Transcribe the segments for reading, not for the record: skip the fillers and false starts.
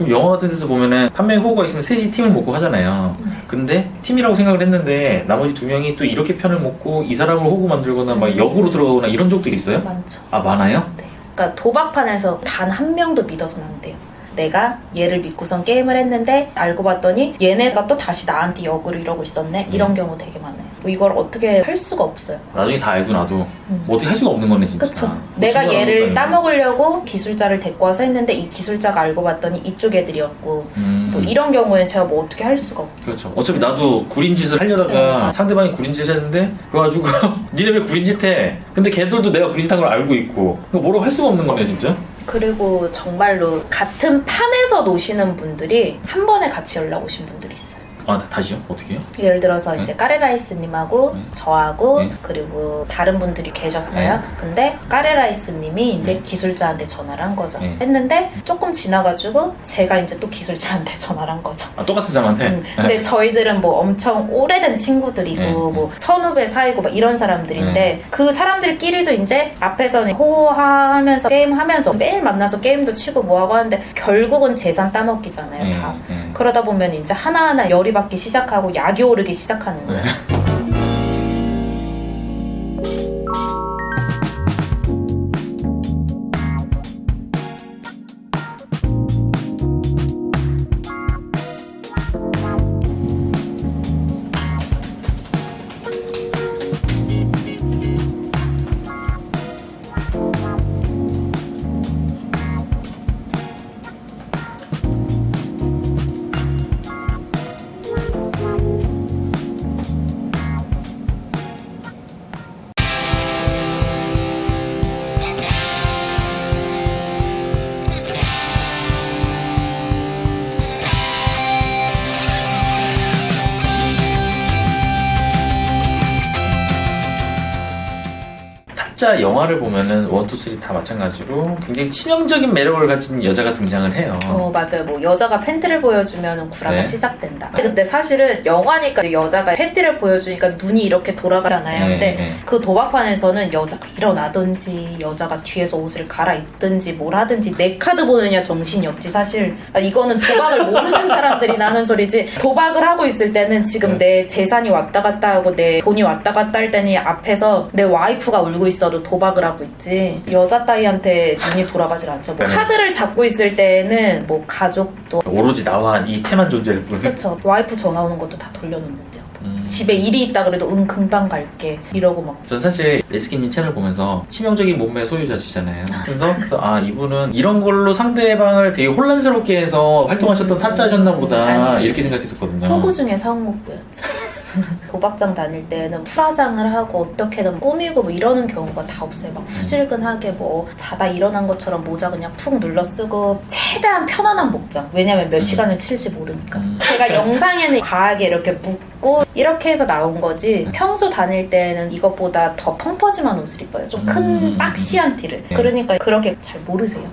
영화 같은 데서 보면은 한 명이 호구가 있으면 셋이 팀을 먹고 하잖아요. 근데 팀이라고 생각을 했는데 나머지 두 명이 또 이렇게 편을 먹고 이 사람을 호구 만들거나 막 역으로 들어가거나 이런 적도 있어요? 많죠. 아, 많아요? 네. 그러니까 도박판에서 단 한 명도 믿어서는 안 돼요. 내가 얘를 믿고선 게임을 했는데 알고 봤더니 얘네가 또 다시 나한테 역으로 이러고 있었네. 이런 경우 되게 많아요. 뭐 이걸 어떻게 할 수가 없어요. 나중에 다 알고 나도 뭐 어떻게 할 수가 없는 거네 진짜. 그쵸. 뭐 내가 친구랑 얘를 먹다니까. 따먹으려고 기술자를 데리고 와서 했는데 이 기술자가 알고 봤더니 이쪽 애들이었고 뭐 이런 경우에는 제가 뭐 어떻게 할 수가 없죠. 그렇죠. 어차피 나도 구린 짓을 하려다가 상대방이 구린 짓을 했는데 그래가지고 니네 왜 구린 짓 해? 근데 걔들도 내가 구린 짓 한 걸 알고 있고 뭐라고 할 수가 없는 거네 진짜. 그리고 정말로 같은 판에서 노시는 분들이 한 번에 같이 연락 오신 분들이 있어요. 아, 다시요? 어떻게 해요? 예를 들어서 이제 까레라이스님하고 저하고 네. 그리고 다른 분들이 계셨어요. 네. 근데 까레라이스님이 이제 네. 기술자한테 전화를 한 거죠. 네. 했는데 조금 지나가지고 제가 이제 또 기술자한테 전화를 한 거죠. 아, 똑같은 사람한테? 근데 저희들은 뭐 엄청 오래된 친구들이고 네. 뭐 선후배 사이고 막 이런 사람들인데 그 사람들끼리도 이제 앞에서는 호하면서 게임하면서 매일 만나서 게임도 치고 뭐하고 하는데 결국은 재산 따먹기잖아요. 다. 그러다 보면 이제 하나하나 열이 받기 시작하고 약이 오르기 시작하는 거예요. 타짜 영화를 보면은 1, 2, 3 다 마찬가지로 굉장히 치명적인 매력을 가진 여자가 등장을 해요. 맞아요. 뭐 여자가 팬티를 보여주면 구라가 네. 시작된다. 근데 사실은 영화니까 여자가 팬티를 보여주니까 눈이 이렇게 돌아가잖아요. 근데 그 도박판에서는 여자가 일어나든지 여자가 뒤에서 옷을 갈아입든지 뭘 하든지 내 카드 보느냐 정신이 없지. 사실 이거는 도박을 모르는 사람들이 나는 소리지. 도박을 하고 있을 때는 지금 내 재산이 왔다 갔다 하고 내 돈이 왔다 갔다 할 때는 앞에서 내 와이프가 울고 있어도 도박을 하고 있지. 여자 따위한테 눈이 돌아가질 않죠. 뭐 카드를 잡고 있을 때는 뭐 가족도 오로지 나와 이 태만 존재일 뿐. 그렇죠. 와이프 전화 오는 것도 다 돌려놓는데요. 집에 일이 있다 그래도 금방 갈게 이러고 막. 전 사실 레스키님 채널 보면서 치명적인 몸매 소유자시잖아요. 그래서 이분은 이런 걸로 상대방을 되게 혼란스럽게 해서 활동하셨던 타짜셨나 보다 이렇게 생각했었거든요. 호구 중에 상호구였죠. 도박장 다닐 때는 풀화장을 하고 어떻게든 꾸미고 뭐 이러는 경우가 다 없어요. 막 후질근하게 뭐 자다 일어난 것처럼 모자 그냥 푹 눌러 쓰고 최대한 편안한 복장. 왜냐면 몇 시간을 칠지 모르니까. 제가 영상에는 과하게 이렇게 묶고 이렇게 해서 나온 거지 평소 다닐 때는 이것보다 더 펑퍼짐한 옷을 입어요. 좀 큰 박시한 티를. 그러니까 그렇게 잘 모르세요.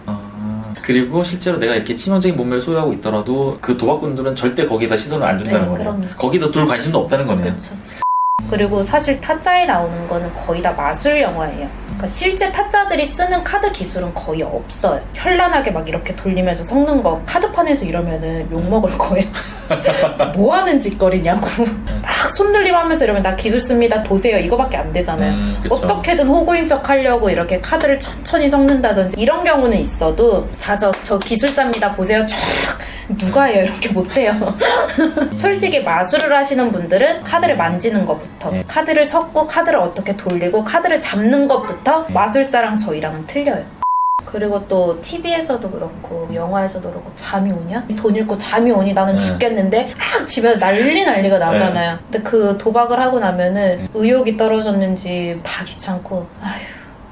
그리고 실제로 내가 이렇게 치명적인 몸매를 소유하고 있더라도 그 도박꾼들은 절대 거기에다 시선을 안 준다는 거네요. 그럼요. 거기다 둘 관심도 없다는 거네요. 그렇죠. 그리고 사실 타짜에 나오는 거는 거의 다 마술 영화예요. 그러니까 실제 타짜들이 쓰는 카드 기술은 거의 없어요. 현란하게 막 이렇게 돌리면서 섞는 거 카드판에서 이러면은 욕먹을 거예요. 뭐 하는 짓거리냐고. 막 손놀림하면서 이러면 나 기술 씁니다 보세요 이거밖에 안 되잖아요. 어떻게든 호구인 척 하려고 이렇게 카드를 천천히 섞는다든지 이런 경우는 있어도 저 기술자입니다 보세요 쫙 누가 해요? 이렇게 못해요. 솔직히 마술을 하시는 분들은 카드를 만지는 것부터 카드를 섞고 카드를 어떻게 돌리고 카드를 잡는 것부터 마술사랑 저희랑은 틀려요. 그리고 또 TV에서도 그렇고 영화에서도 그렇고 잠이 오냐? 돈 잃고 잠이 오니 나는 죽겠는데 막 집에 난리가 나잖아요. 근데 그 도박을 하고 나면은 의욕이 떨어졌는지 다 귀찮고 아휴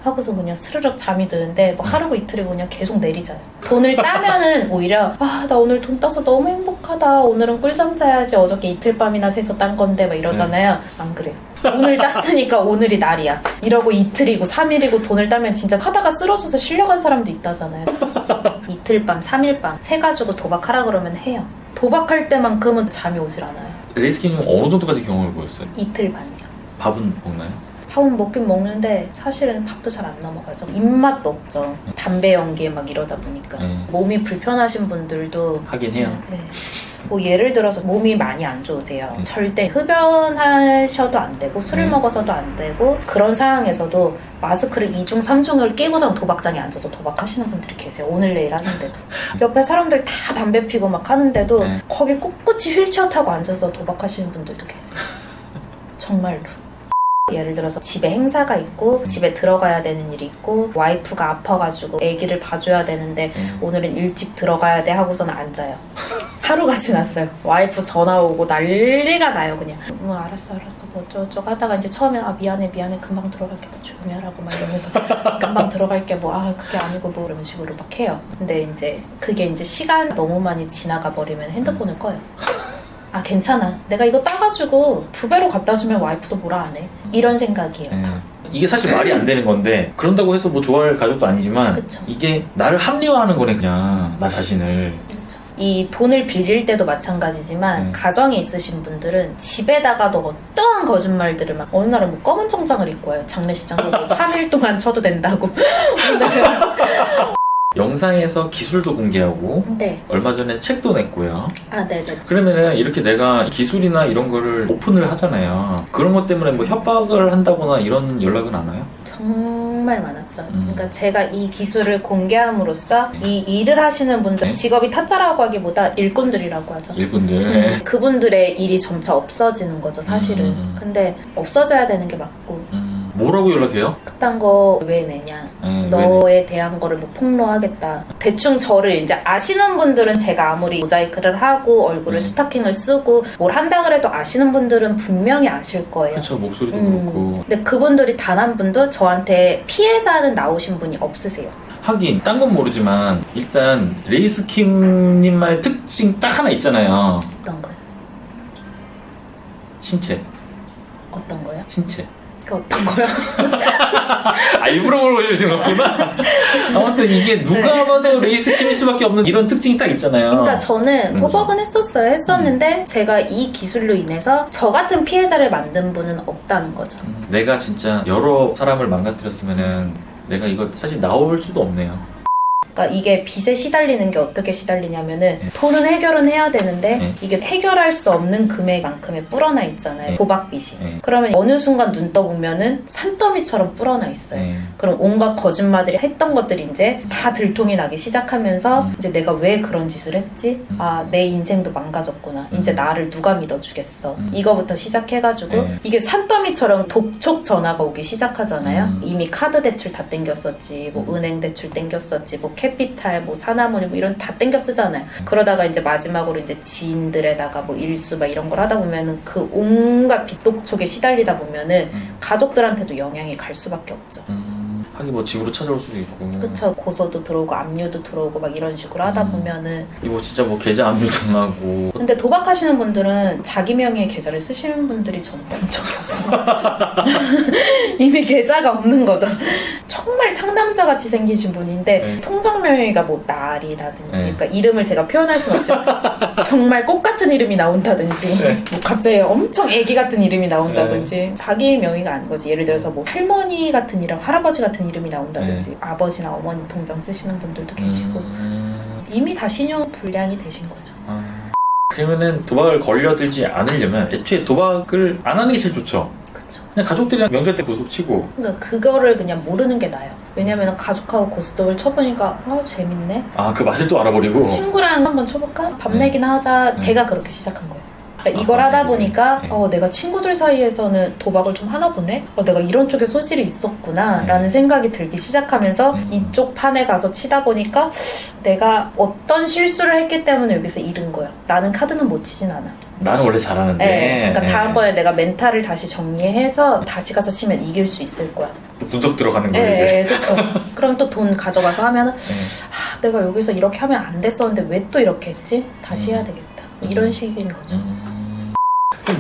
하고서 그냥 스르륵 잠이 드는데 뭐 하루고 이틀이고 그냥 계속 내리자요. 돈을 따면은 오히려 나 오늘 돈 따서 너무 행복하다. 오늘은 꿀잠 자야지. 어저께 이틀 밤이나 새서 딴 건데 막 이러잖아요. 안 그래요. 오늘 땄으니까 오늘이 날이야. 이러고 이틀이고 3일이고 돈을 따면 진짜 하다가 쓰러져서 실려간 사람도 있다잖아요. 이틀 밤, 3일 밤 새가지고 도박하라 그러면 해요. 도박할 때만큼은 잠이 오질 않아요. 레스키님 어느 정도까지 경험을 보였어요? 이틀 반이요. 밥은 먹나요? 밥은 먹긴 먹는데 사실은 밥도 잘 안 넘어가죠. 입맛도 없죠. 담배 연기에 막 이러다 보니까. 몸이 불편하신 분들도 하긴 해요. 네. 뭐 예를 들어서 몸이 많이 안 좋으세요. 절대 흡연하셔도 안 되고 술을 먹어서도 안 되고 그런 상황에서도 마스크를 2중 3중을 끼고선 도박장에 앉아서 도박하시는 분들이 계세요. 오늘 내일 하는데도. 옆에 사람들 다 담배 피고 막 하는데도 거기 꿋꿋이 휠체어 타고 앉아서 도박하시는 분들도 계세요. 정말로. 예를 들어서 집에 행사가 있고 집에 들어가야 되는 일이 있고 와이프가 아파가지고 아기를 봐줘야 되는데 오늘은 일찍 들어가야 돼 하고서는 앉아요. 하루가 지났어요. 와이프 전화 오고 난리가 나요. 그냥 알았어 뭐 어쩌고저쩌고 하다가 이제 처음에 미안해 금방 들어갈게 뭐 조용히 하라고 막 이러면서 금방 들어갈게 뭐 그게 아니고 뭐 이런 식으로 막 해요. 근데 이제 그게 이제 시간 너무 많이 지나가 버리면 핸드폰을 꺼요. 괜찮아. 내가 이거 따가지고 2배로 갖다 주면 와이프도 뭐라 안 해. 이런 생각이에요. 이게 사실 말이 안 되는 건데 그런다고 해서 뭐 좋아할 가족도 아니지만 그쵸. 이게 나를 합리화하는 거네 그냥 나 자신을. 그쵸. 이 돈을 빌릴 때도 마찬가지지만 가정에 있으신 분들은 집에다가도 어떠한 거짓말들을 막 어느 날은 뭐 검은 정장을 입고 와요. 장례식장 가고 3일 동안 쳐도 된다고. 영상에서 기술도 공개하고 네. 얼마 전에 책도 냈고요. 네네. 그러면은 이렇게 내가 기술이나 이런 거를 오픈을 하잖아요. 그런 것 때문에 뭐 협박을 한다거나 이런 연락은 안 와요? 정말 많았죠. 그러니까 제가 이 기술을 공개함으로써 이 일을 하시는 분들, 직업이 타짜라고 하기보다 일꾼들이라고 하죠. 일꾼들. 그분들의 일이 점차 없어지는 거죠, 사실은. 근데 없어져야 되는 게 맞고. 뭐라고 연락해요? 그딴 거 왜 내냐. 너에 대한 거를 뭐 폭로하겠다. 대충 저를 이제 아시는 분들은 제가 아무리 모자이크를 하고 얼굴을 스타킹을 쓰고 뭘 한다 그래도 아시는 분들은 분명히 아실 거예요. 그렇죠. 목소리도 그렇고. 근데 그분들이 단 한 분도 저한테 피해자는 나오신 분이 없으세요. 하긴 딴 건 모르지만 일단 레이스킴님만의 특징 딱 하나 있잖아요. 어떤 거요? 신체. 어떤 거요? 신체. 그 어떤 거요? 일부러 물어보시는 거구나. 아무튼 이게 누가 봐도 레이스킴일 수밖에 없는 이런 특징이 딱 있잖아요. 그러니까 저는 도박은 했었어요. 했었는데 제가 이 기술로 인해서 저 같은 피해자를 만든 분은 없다는 거죠. 내가 진짜 여러 사람을 망가뜨렸으면은 내가 이거 사실 나올 수도 없네요. 그러니까 이게 빚에 시달리는 게 어떻게 시달리냐면은 돈은 해결은 해야 되는데 이게 해결할 수 없는 금액만큼의 불어나 있잖아요. 도박빚이. 그러면 어느 순간 눈 떠보면은 산더미처럼 불어나 있어요. 그럼 온갖 거짓말들이 했던 것들이 이제 다 들통이 나기 시작하면서 이제 내가 왜 그런 짓을 했지? 내 인생도 망가졌구나. 이제 나를 누가 믿어주겠어. 이거부터 시작해가지고 이게 산더미처럼 독촉 전화가 오기 시작하잖아요. 이미 카드 대출 다 땡겼었지, 뭐 은행 대출 땡겼었지, 뭐 캐피탈, 뭐 사나무니 뭐 이런 다 땡겨 쓰잖아요. 그러다가 이제 마지막으로 이제 지인들에다가 뭐 일수 막 이런 걸 하다 보면은 그 온갖 빚독촉에 시달리다 보면은 가족들한테도 영향이 갈 수밖에 없죠. 하긴 뭐 집으로 찾아올 수도 있고. 그쵸. 고소도 들어오고 압류도 들어오고 막 이런 식으로 하다 보면은 이거 진짜 뭐 계좌 압류 당하고. 근데 도박하시는 분들은 자기 명의의 계좌를 쓰시는 분들이 저는 본 적이 없어요. 이미 계좌가 없는 거죠. 정말 상남자같이 생기신 분인데 통장 명의가 뭐 날이라든지 그러니까 이름을 제가 표현할 수는 없지만 정말 꽃 같은 이름이 나온다든지 뭐 갑자기 엄청 애기 같은 이름이 나온다든지 자기 명의가 아닌 거지. 예를 들어서 뭐 할머니 같은 이름, 할아버지 같은 이름이 나온다든지 아버지나 어머니 통장 쓰시는 분들도 계시고 이미 다 신용 불량이 되신 거죠. 그러면은 도박을 걸려들지 않으려면 애초에 도박을 안 하는 게 제일 좋죠. 그쵸. 그냥 가족들이랑 명절 때 고속 치고. 그러니까 그거를 그냥 모르는 게 나아요. 왜냐면 가족하고 고스톱을 쳐보니까 재밌네. 그 맛을 또 알아버리고. 친구랑 한번 쳐볼까? 밥 내기나 하자. 제가 그렇게 시작한 거예요. 그러니까 이걸 하다 보니까 내가 친구들 사이에서는 도박을 좀 하나 보네? 내가 이런 쪽에 소질이 있었구나 라는 생각이 들기 시작하면서 이쪽 판에 가서 치다 보니까 내가 어떤 실수를 했기 때문에 여기서 잃은 거야. 나는 카드는 못 치진 않아. 나는 원래 잘하는데. 그러니까 다음번에 내가 멘탈을 다시 정리해서 다시 가서 치면 이길 수 있을 거야. 또 분석 들어가는 거예요 이제. 그렇죠. 그럼 또 돈 가져가서 하면은 내가 여기서 이렇게 하면 안 됐었는데 왜 또 이렇게 했지? 다시 해야 되겠다. 이런 식인 거죠.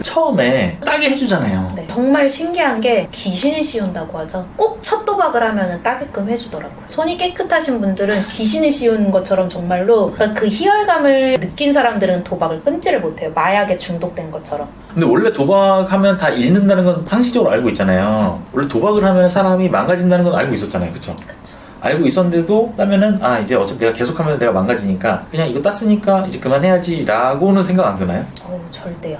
처음에 따게 해주잖아요. 네. 정말 신기한 게 귀신이 씌운다고 하죠. 꼭 첫 도박을 하면 따게끔 해주더라고요. 손이 깨끗하신 분들은 귀신이 씌우는 것처럼 정말로 그러니까 그 희열감을 느낀 사람들은 도박을 끊지를 못해요. 마약에 중독된 것처럼. 근데 원래 도박하면 다 잃는다는 건 상식적으로 알고 있잖아요. 원래 도박을 하면 사람이 망가진다는 건 알고 있었잖아요. 그쵸? 그쵸. 알고 있었는데도 따면은 이제 어차피 내가 계속하면 내가 망가지니까 그냥 이거 땄으니까 이제 그만해야지 라고는 생각 안 드나요? 절대요.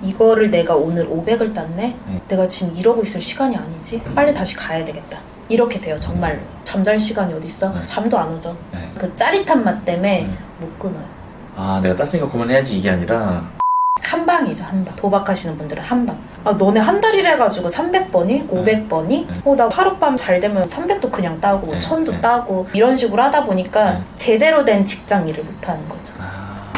이거를 내가 오늘 500을 땄네? 내가 지금 이러고 있을 시간이 아니지? 빨리 다시 가야 되겠다. 이렇게 돼요, 정말로. 잠잘 시간이 어딨어? 잠도 안 오죠. 그 짜릿한 맛 때문에 못 끊어요. 내가 땄으니까 그만해야지 이게 아니라 한 방이죠, 한 방. 도박하시는 분들은 한 방. 너네 한 달이라 해가지고 300번이? 500번이? 나 하룻밤 잘 되면 300도 그냥 따고 1000도 따고 이런 식으로 하다 보니까 제대로 된 직장 일을 못하는 거죠.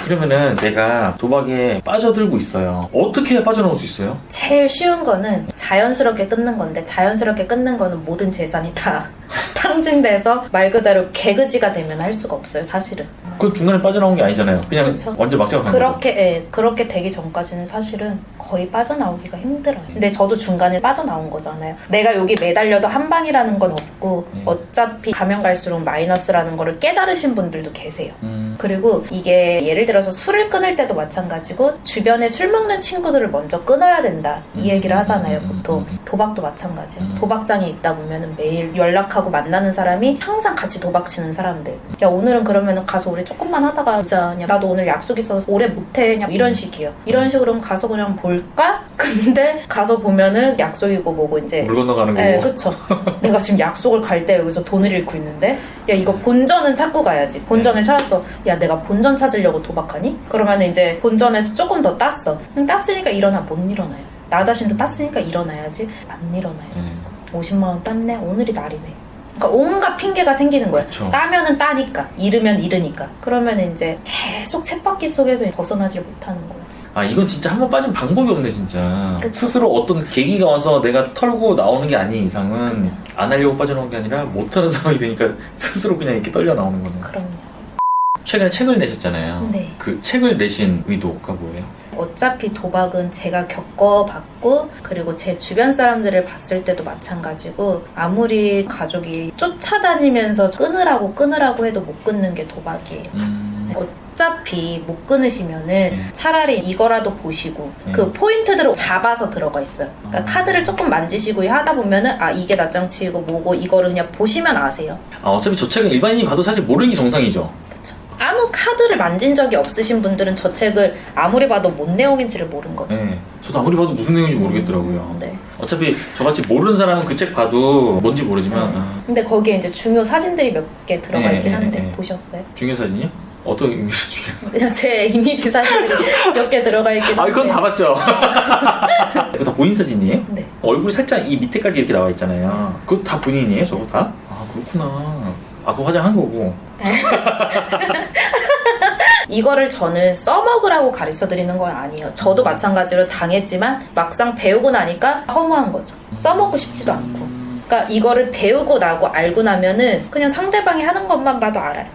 그러면은 내가 도박에 빠져들고 있어요. 어떻게 해야 빠져나올 수 있어요? 제일 쉬운 거는 자연스럽게 끊는 건데 자연스럽게 끊는 거는 모든 재산이 다 탕진돼서 말 그대로 개그지가 되면 할 수가 없어요, 사실은. 그 중간에 빠져나온 게 아니잖아요. 그냥 그쵸. 완전 막장 가는 거죠. 그렇게 되기 전까지는 사실은 거의 빠져나오기가 힘들어요. 근데 저도 중간에 빠져나온 거잖아요. 내가 여기 매달려도 한 방이라는 건 없고 어차피 가면 갈수록 마이너스라는 거를 깨달으신 분들도 계세요. 그리고 이게 예를 들어서 술을 끊을 때도 마찬가지고 주변에 술 먹는 친구들을 먼저 끊어야 된다 이 얘기를 하잖아요. 보통 도박도 마찬가지예요. 도박장에 있다 보면 매일 연락하고 만나는 사람이 항상 같이 도박 치는 사람들. 야, 오늘은 그러면 가서 우리 조금만 하다가 보자. 나도 오늘 약속 있어서 오래 못해. 그냥 이런 식이에요. 이런 식으로 가서 그냥 볼까? 근데 가서 보면은 약속이고 뭐고 이제 물 건너가는 거고. 네, 그쵸. 내가 지금 약속을 갈 때 여기서 돈을 잃고 있는데 야, 이거 본전은 찾고 가야지. 본전을 찾았어. 야, 내가 본전 찾으려고 도박하니? 그러면 이제 본전에서 조금 더 땄어. 땄으니까 일어나. 못 일어나요. 나 자신도 땄으니까 일어나야지. 안 일어나요. 50만 원 땄네. 오늘이 날이네. 그러니까 온갖 핑계가 생기는 거예요. 그쵸. 따면은 따니까, 잃으면 잃으니까. 그러면 이제 계속 쳇바퀴 속에서 벗어나질 못하는 거예요. 이건 진짜 한번 빠진 방법이 없네, 진짜. 그쵸. 스스로 어떤 계기가 와서 내가 털고 나오는 게 아닌 이상은 안 하려고 빠져나온 게 아니라 못하는 상황이 되니까 스스로 그냥 이렇게 떨려 나오는 거네. 그럼요. 최근에 책을 내셨잖아요. 네. 그 책을 내신 의도가 뭐예요? 어차피 도박은 제가 겪어봤고 그리고 제 주변 사람들을 봤을 때도 마찬가지고 아무리 가족이 쫓아다니면서 끊으라고 해도 못 끊는 게 도박이에요. 어차피 못 끊으시면은 차라리 이거라도 보시고 그 포인트들을 잡아서 들어가 있어요. 그러니까 카드를 조금 만지시고 하다 보면은 이게 낯장치이고 뭐고 이거를 그냥 보시면 아세요. 어차피 저 책은 일반인이 봐도 사실 모르는 게 정상이죠. 그렇죠. 아무 카드를 만진 적이 없으신 분들은 저 책을 아무리 봐도 뭔 내용인지를 모르는 거죠. 네. 저도 아무리 봐도 무슨 내용인지 모르겠더라고요. 네. 어차피 저같이 모르는 사람은 그 책 봐도 뭔지 모르지만 근데 거기에 이제 중요 사진들이 몇 개 들어가 있긴 한데 네. 보셨어요? 중요 사진이요? 어떤 의미에서 중요? 그냥 제 이미지 사진들이 몇 개 들어가 있긴 한데 그건 다 봤죠. 그거 다 본인 사진이에요? 네. 얼굴이 살짝 이 밑에까지 이렇게 나와 있잖아요. 그거 다 본인이에요? 저거 다? 그렇구나. 그거 화장한 거고. 이거를 저는 써먹으라고 가르쳐드리는 건 아니에요. 저도 마찬가지로 당했지만 막상 배우고 나니까 허무한 거죠. 써먹고 싶지도 않고. 그러니까 이거를 배우고 나고 알고 나면은 그냥 상대방이 하는 것만 봐도 알아요.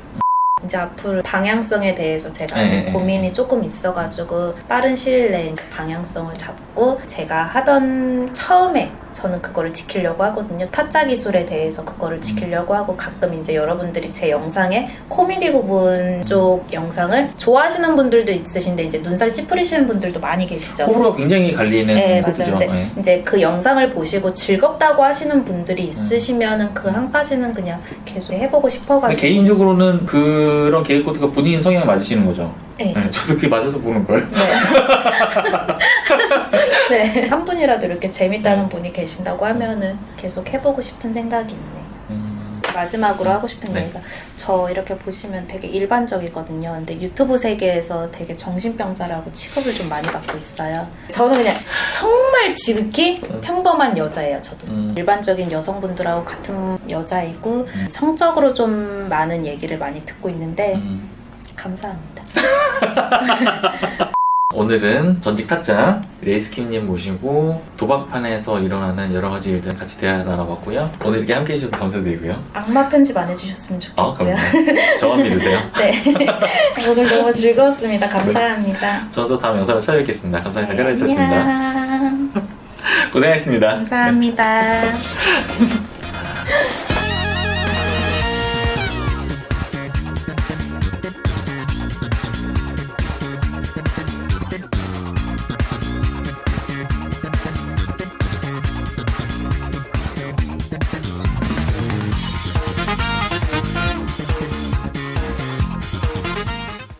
이제 앞으로 방향성에 대해서 제가 아직 고민이 조금 있어가지고 빠른 시일 내에 이제 방향성을 잡고 제가 하던 처음에 저는 그거를 지키려고 하거든요. 타짜 기술에 대해서 그거를 지키려고 하고 가끔 이제 여러분들이 제 영상에 코미디 부분 쪽 영상을 좋아하시는 분들도 있으신데 이제 눈살 찌푸리시는 분들도 많이 계시죠. 호불호가 굉장히 갈리는 포트죠. 맞아요. 이제 그 영상을 보시고 즐겁다고 하시는 분들이 있으시면은 그 한 가지는 그냥 계속 해보고 싶어가지고. 개인적으로는 그런 계획 코드가 본인 성향에 맞으시는 거죠? 네. 저도 그게 맞아서 보는 거예요. 네. 네. 한 분이라도 이렇게 재밌다는 분이 계신다고 하면은 계속 해보고 싶은 생각이 있네. 마지막으로 하고 싶은 얘기가 저 이렇게 보시면 되게 일반적이거든요. 근데 유튜브 세계에서 되게 정신병자라고 취급을 좀 많이 받고 있어요. 저는 그냥 정말 지극히 평범한 여자예요. 저도 일반적인 여성분들하고 같은 여자이고 성적으로 좀 많은 얘기를 많이 듣고 있는데 감사합니다. 오늘은 전직 타짜 레이스킴님 모시고 도박판에서 일어나는 여러 가지 일들 같이 대화 나눠봤고요. 오늘 이렇게 함께 해주셔서 감사드리고요. 악마 편집 안 해주셨으면 좋겠고요. 감사합니다. 저만 믿으세요. 네. 오늘 너무 즐거웠습니다. 감사합니다. 저도 다음 영상을 찾아뵙겠습니다. 감사합니다. 네, 고생하셨습니다. 안녕. 고생하셨습니다. 감사합니다.